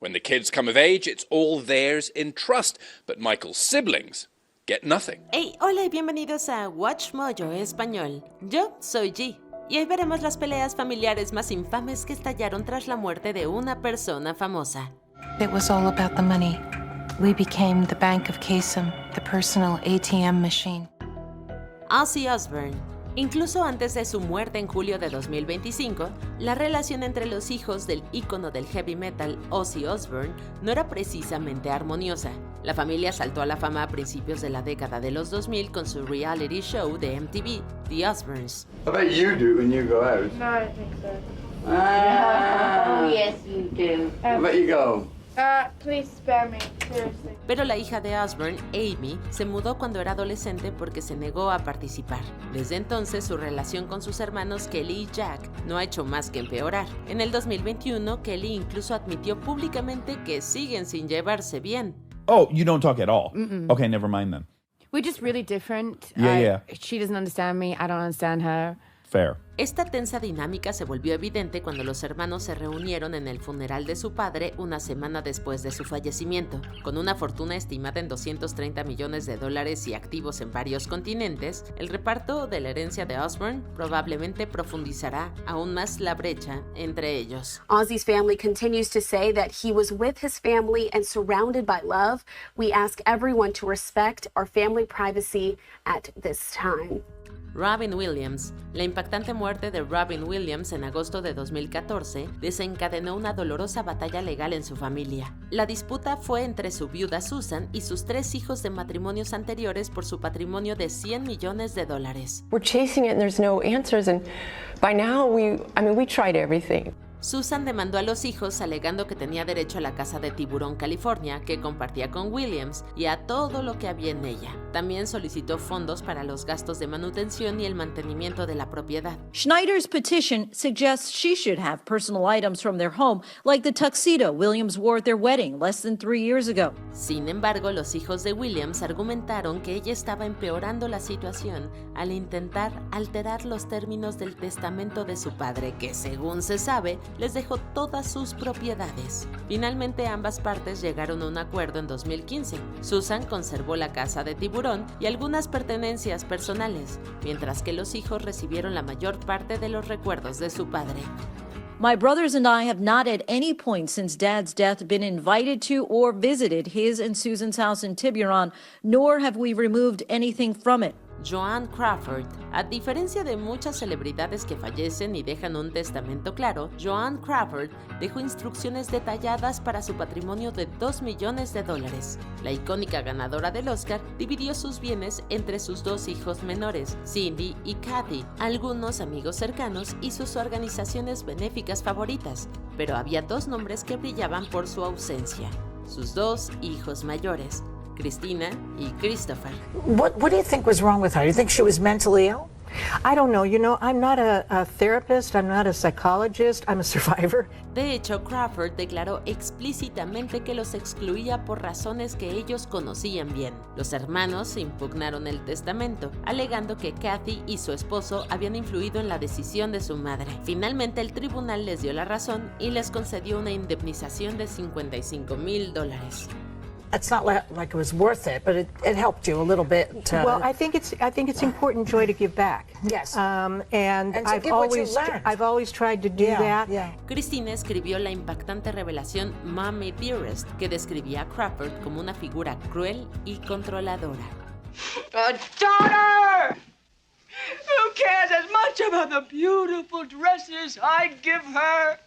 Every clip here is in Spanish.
When the kids come of age, it's all theirs in trust, but Michael's siblings get nothing. Hey, hola y bienvenidos a Watch Mojo Español. Yo soy G. Y hoy veremos las peleas familiares más infames que estallaron tras la muerte de una persona famosa. It was all about the money. We became the Bank of Kasem, the personal ATM machine. Ozzy Osbourne. Incluso antes de su muerte en julio de 2025, la relación entre los hijos del ícono del heavy metal, Ozzy Osbourne, no era precisamente armoniosa. La familia saltó a la fama a principios de la década de los 2000 con su reality show de MTV, The Osbournes. I bet you do when you go out. No, I don't think so. Ah, Oh, yes, you do. I bet you go. Please spare me, seriously. Pero la hija de Osbourne, Amy, se mudó cuando era adolescente porque se negó a participar. Desde entonces, su relación con sus hermanos Kelly y Jack no ha hecho más que empeorar. En el 2021, Kelly incluso admitió públicamente que siguen sin llevarse bien. Oh, you don't talk at all? Okay, never mind then. We're just really different. Yeah. She doesn't understand me. I don't understand her. Fair. Esta tensa dinámica se volvió evidente cuando los hermanos se reunieron en el funeral de su padre una semana después de su fallecimiento. Con una fortuna estimada en $230 millones y activos en varios continentes, el reparto de la herencia de Osbourne probablemente profundizará aún más la brecha entre ellos. Ozzy's family continues to say that he was with his family and surrounded by love. We ask everyone to respect our family privacy at this time. Robin Williams. La impactante muerte de Robin Williams en agosto de 2014 desencadenó una dolorosa batalla legal en su familia. La disputa fue entre su viuda Susan y sus 3 hijos de matrimonios anteriores por su patrimonio de $100 millones. We're chasing it and there's no answers, and by now we tried everything. Susan demandó a los hijos alegando que tenía derecho a la casa de Tiburón, California, que compartía con Williams, y a todo lo que había en ella. También solicitó fondos para los gastos de manutención y el mantenimiento de la propiedad. Schneider's petition suggests she should have personal items from their home, like the tuxedo Williams wore at their wedding less than 3 years ago. Sin embargo, los hijos de Williams argumentaron que ella estaba empeorando la situación al intentar alterar los términos del testamento de su padre, que según se sabe, les dejó todas sus propiedades. Finalmente, ambas partes llegaron a un acuerdo en 2015. Susan conservó la casa de Tiburón y algunas pertenencias personales, mientras que los hijos recibieron la mayor parte de los recuerdos de su padre. My brothers and I have not at any point since Dad's death been invited to or visited his and Susan's house in Tiburon, nor have we removed anything from it. Joan Crawford. A diferencia de muchas celebridades que fallecen y dejan un testamento claro, Joan Crawford dejó instrucciones detalladas para su patrimonio de $2 millones. La icónica ganadora del Oscar dividió sus bienes entre sus 2 hijos menores, Cindy y Kathy, algunos amigos cercanos y sus organizaciones benéficas favoritas, pero había 2 nombres que brillaban por su ausencia: sus 2 hijos mayores, Christina y Christopher. What do you think was wrong with her? Do you think she was mentally ill? I don't know. You know, I'm not a therapist. I'm not a psychologist. I'm a survivor. De hecho, Crawford declaró explícitamente que los excluía por razones que ellos conocían bien. Los hermanos impugnaron el testamento, alegando que Kathy y su esposo habían influido en la decisión de su madre. Finalmente, el tribunal les dio la razón y les concedió una indemnización de $55,000. It's not like it was worth it, but it helped you a little bit. Well, I think it's important, Joy, to give back. Yes. And to I've give what you always learned. I've always tried to do that. Yeah. Christina escribió la impactante revelación Mommy Dearest, que describía a Crawford como una figura cruel y controladora. A daughter! Who cares as much about the beautiful dresses I give her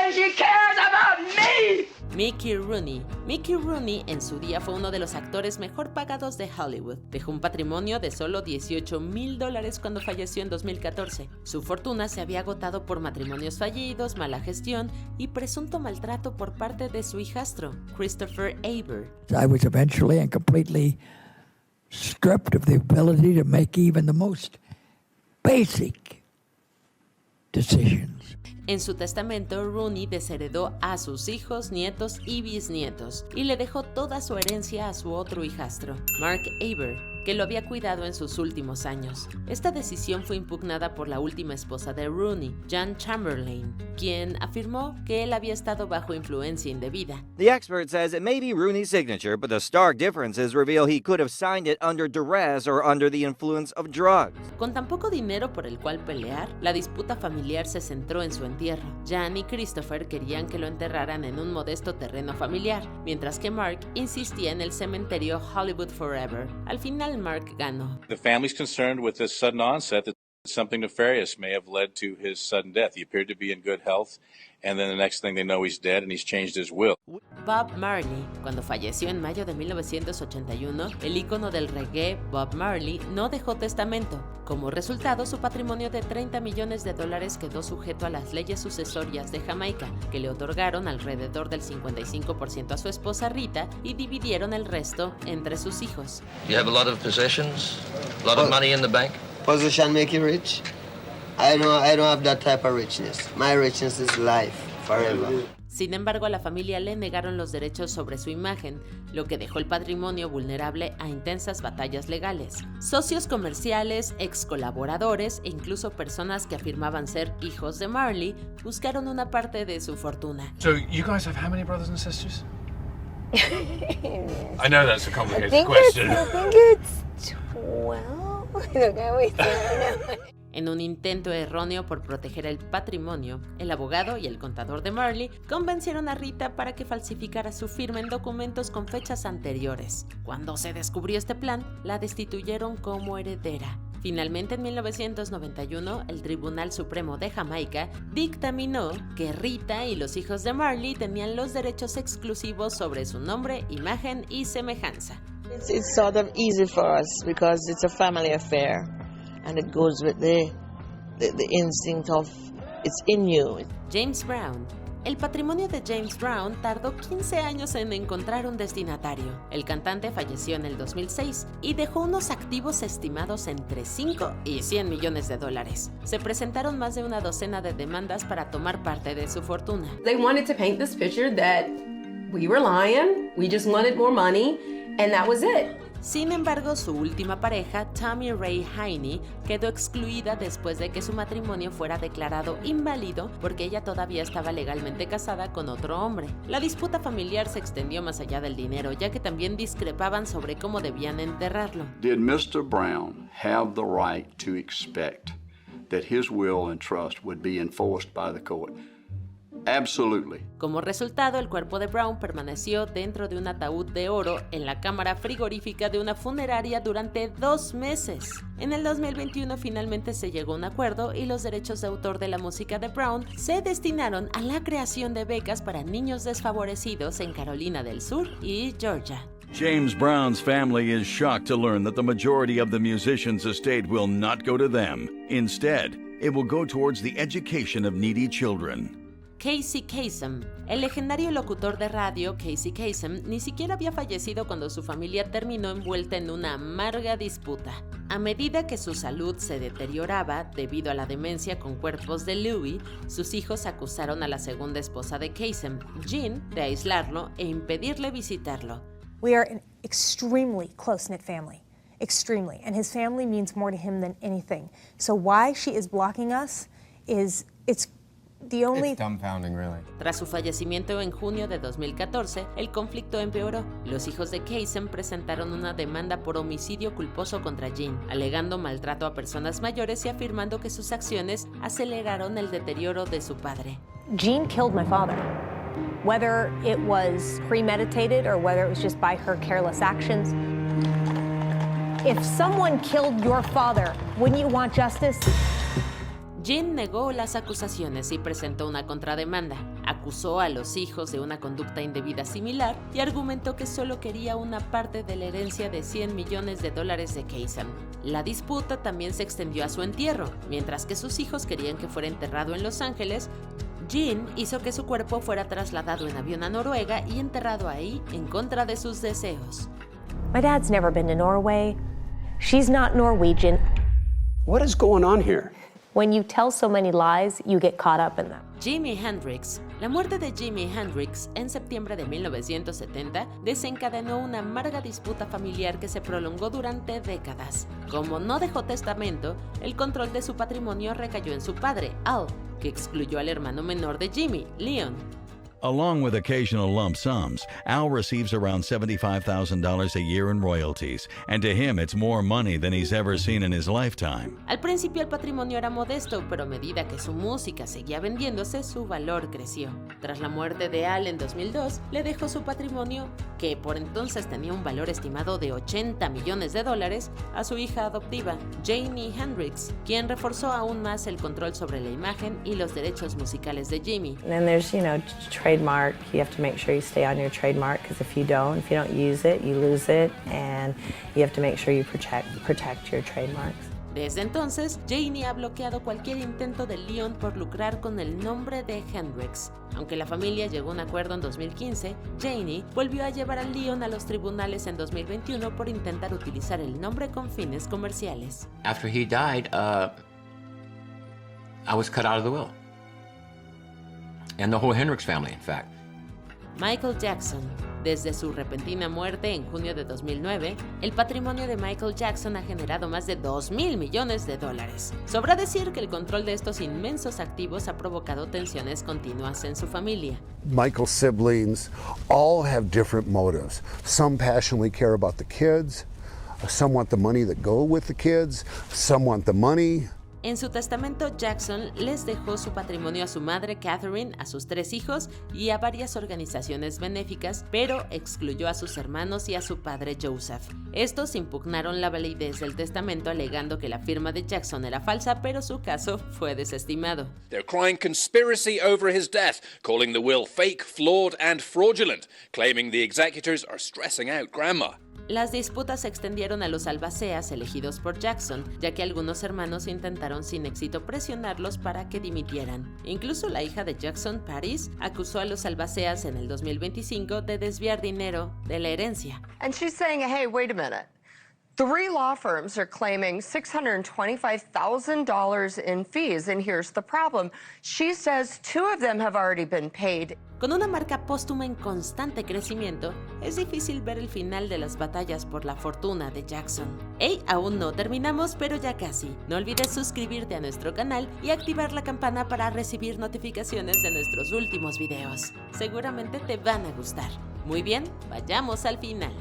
as she cares about me? Mickey Rooney. Mickey Rooney en su día fue uno de los actores mejor pagados de Hollywood. Dejó un patrimonio de solo $18,000 cuando falleció en 2014. Su fortuna se había agotado por matrimonios fallidos, mala gestión y presunto maltrato por parte de su hijastro, Christopher Aber. I was eventually and completely stripped of the ability to make even the most basic decisions. En su testamento, Rooney desheredó a sus hijos, nietos y bisnietos y le dejó toda su herencia a su otro hijastro, Mark Aber. que lo había cuidado en sus últimos años. Esta decisión fue impugnada por la última esposa de Rooney, Jan Chamberlain, quien afirmó que él había estado bajo influencia indebida. The expert says it may be Rooney's signature, but the stark differences reveal he could have signed it under duress or under the influence of drugs. Con tan poco dinero por el cual pelear, la disputa familiar se centró en su entierro. Jan y Christopher querían que lo enterraran en un modesto terreno familiar, mientras que Mark insistía en el cementerio Hollywood Forever. Al final, Mark ganó. The family's concerned with this sudden onset that something nefarious may have led to his sudden death. He appeared to be in good health, and then the next thing they know he's dead and he's changed his will. Bob Marley, cuando falleció en mayo de 1981, el ícono del reggae, Bob Marley, no dejó testamento. Como resultado, su patrimonio de $30 millones quedó sujeto a las leyes sucesorias de Jamaica, que le otorgaron alrededor del 55% a su esposa Rita y dividieron el resto entre sus hijos. You have a lot of possessions, a lot of money in the bank. Position make you rich? I don't have that type of richness. My richness is life, forever. Sin embargo, a la familia le negaron los derechos sobre su imagen, lo que dejó el patrimonio vulnerable a intensas batallas legales. Socios comerciales, ex colaboradores e incluso personas que afirmaban ser hijos de Marley buscaron una parte de su fortuna. So, you guys have how many brothers and sisters? I know that's a complicated I think question. it's 12. En un intento erróneo por proteger el patrimonio, el abogado y el contador de Marley convencieron a Rita para que falsificara su firma en documentos con fechas anteriores. Cuando se descubrió este plan, la destituyeron como heredera. Finalmente, en 1991, el Tribunal Supremo de Jamaica dictaminó que Rita y los hijos de Marley tenían los derechos exclusivos sobre su nombre, imagen y semejanza. It's sort of easy for us because it's a family affair and it goes with the instinct of it's in you. James Brown. El patrimonio de James Brown tardó 15 años en encontrar un destinatario. El cantante falleció en el 2006 y dejó unos activos estimados entre 5 y 100 millones de dólares. Se presentaron más de una docena de demandas para tomar parte de su fortuna. They wanted to paint this picture that we were lying, we just wanted more money, and that was it. Sin embargo, su última pareja, Tammy Ray Heine, quedó excluida después de que su matrimonio fuera declarado inválido porque ella todavía estaba legalmente casada con otro hombre. La disputa familiar se extendió más allá del dinero, ya que también discrepaban sobre cómo debían enterrarlo. Did Mr. Brown have the right to expect that his will and trust would be enforced by the court? Absolutely. Como resultado, el cuerpo de Brown permaneció dentro de un ataúd de oro en la cámara frigorífica de una funeraria durante 2 meses. En el 2021 finalmente se llegó a un acuerdo y los derechos de autor de la música de Brown se destinaron a la creación de becas para niños desfavorecidos en Carolina del Sur y Georgia. James Brown's family is shocked to learn that the majority of the musician's estate will not go to them. Instead, it will go towards the education of needy children. Casey Kasem. El legendario locutor de radio Casey Kasem ni siquiera había fallecido cuando su familia terminó envuelta en una amarga disputa. A medida que su salud se deterioraba debido a la demencia con cuerpos de Louis, sus hijos acusaron a la segunda esposa de Kasem, Jean, de aislarlo e impedirle visitarlo. We are an extremely close-knit family. Extremely. And his family means more to him than anything. So why she is blocking us it's dumbfounding, really. Tras su fallecimiento en junio de 2014, el conflicto empeoró. Los hijos de Kasem presentaron una demanda por homicidio culposo contra Jean, alegando maltrato a personas mayores y afirmando que sus acciones aceleraron el deterioro de su padre. Jean killed my father. Whether it was premeditated or whether it was just by her careless actions. If someone killed your father, wouldn't you want justice? Jean negó las acusaciones y presentó una contrademanda. Acusó a los hijos de una conducta indebida similar y argumentó que solo quería una parte de la herencia de $100 millones de Kasem. La disputa también se extendió a su entierro. Mientras que sus hijos querían que fuera enterrado en Los Ángeles, Jean hizo que su cuerpo fuera trasladado en avión a Noruega y enterrado ahí en contra de sus deseos. My dad's never been to Norway. She's not Norwegian. What is going on here? When you tell so many lies, you get caught up in them. Jimi Hendrix. La muerte de Jimi Hendrix en septiembre de 1970 desencadenó una amarga disputa familiar que se prolongó durante décadas. Como no dejó testamento, el control de su patrimonio recayó en su padre, Al, que excluyó al hermano menor de Jimi, Leon. Along with occasional lump sums, Al receives around $75,000 a year in royalties, and to him it's more money than he's ever seen in his lifetime. Al principio el patrimonio era modesto, pero a medida que su música seguía vendiéndose, su valor creció. Tras la muerte de Al en 2002, le dejó su patrimonio, que por entonces tenía un valor estimado de $80 millones, a su hija adoptiva, Janie Hendrix, quien reforzó aún más el control sobre la imagen y los derechos musicales de Jimi. And there's, trademark. You have to make sure you stay on your trademark, because if you don't use it, you lose it, and you have to make sure you protect your trademarks. Desde entonces, Janie ha bloqueado cualquier intento de Leon por lucrar con el nombre de Hendrix. Aunque la familia llegó a un acuerdo en 2015, Janie volvió a llevar a Leon a los tribunales en 2021 por intentar utilizar el nombre con fines comerciales. After he died, I was cut out of the will. And the whole Hendrix family, in fact. Michael Jackson. Desde su repentina muerte en junio de 2009, el patrimonio de Michael Jackson ha generado más de $2,000 millones. Sobra decir que el control de estos inmensos activos ha provocado tensiones continuas en su familia. Michael's siblings all have different motives. Some passionately care about the kids, some want the money that go with the kids, some want the money. En su testamento, Jackson les dejó su patrimonio a su madre, Catherine, a sus 3 hijos y a varias organizaciones benéficas, pero excluyó a sus hermanos y a su padre, Joseph. Estos impugnaron la validez del testamento alegando que la firma de Jackson era falsa, pero su caso fue desestimado. They're crying conspiracy over his death, calling the will fake, flawed and fraudulent, claiming the executors are stressing out Grandma. Las disputas se extendieron a los albaceas elegidos por Jackson, ya que algunos hermanos intentaron sin éxito presionarlos para que dimitieran. Incluso la hija de Jackson, Paris, acusó a los albaceas en el 2025 de desviar dinero de la herencia. And she's saying, hey, wait a minute. 3 law firms are claiming $625,000 in fees, and here's the problem. She says 2 of them have already been paid. Con una marca póstuma en constante crecimiento, es difícil ver el final de las batallas por la fortuna de Jackson. ¡Hey! Aún no terminamos, pero ya casi. No olvides suscribirte a nuestro canal y activar la campana para recibir notificaciones de nuestros últimos videos. Seguramente te van a gustar. Muy bien, vayamos al final.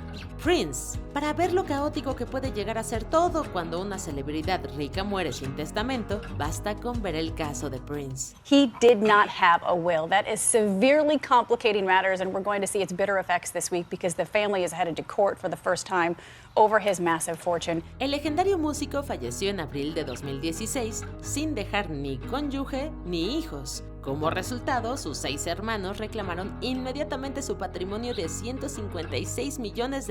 Prince. Para ver lo caótico que puede llegar a ser todo cuando una celebridad rica muere sin testamento, basta con ver el caso de Prince. He did not have a will. That is severely complicating matters, and we're going to see its bitter effects this week because the family is headed to court for the first time over his massive fortune. El legendario músico falleció en abril de 2016 sin dejar ni cónyuge ni hijos. Como resultado, sus 6 hermanos reclamaron inmediatamente su patrimonio de $156 millones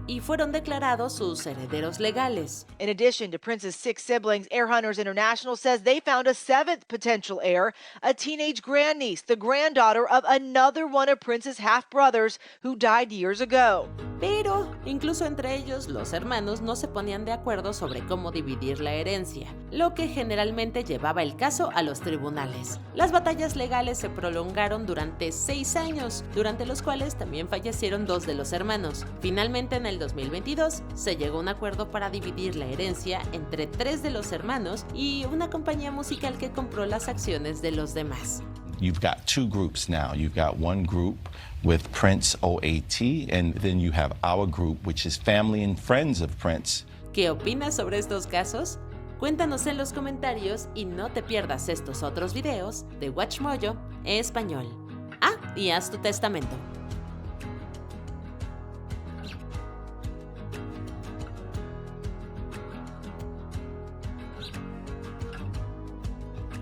y fueron declarados sus herederos legales. In addition to Prince's 6 siblings, Heir Hunters International says they found a 7th potential heir, a teenage grandniece, the granddaughter of another one of Prince's half-brothers who died years ago. Pero, incluso entre ellos, los hermanos no se ponían de acuerdo sobre cómo dividir la herencia, lo que generalmente llevaba el caso a los tribunales. Las batallas legales se prolongaron durante 6 años, durante los cuales también fallecieron 2 de los hermanos. Finalmente, en el 2022, se llegó a un acuerdo para dividir la herencia entre 3 de los hermanos y una compañía musical que compró las acciones de los demás. You've got 2 groups now. You've got one group with Prince OAT, and then you have our group, which is family and friends of Prince. ¿Qué opinas sobre estos casos? Cuéntanos en los comentarios y no te pierdas estos otros videos de WatchMojo en español. Ah, y haz tu testamento.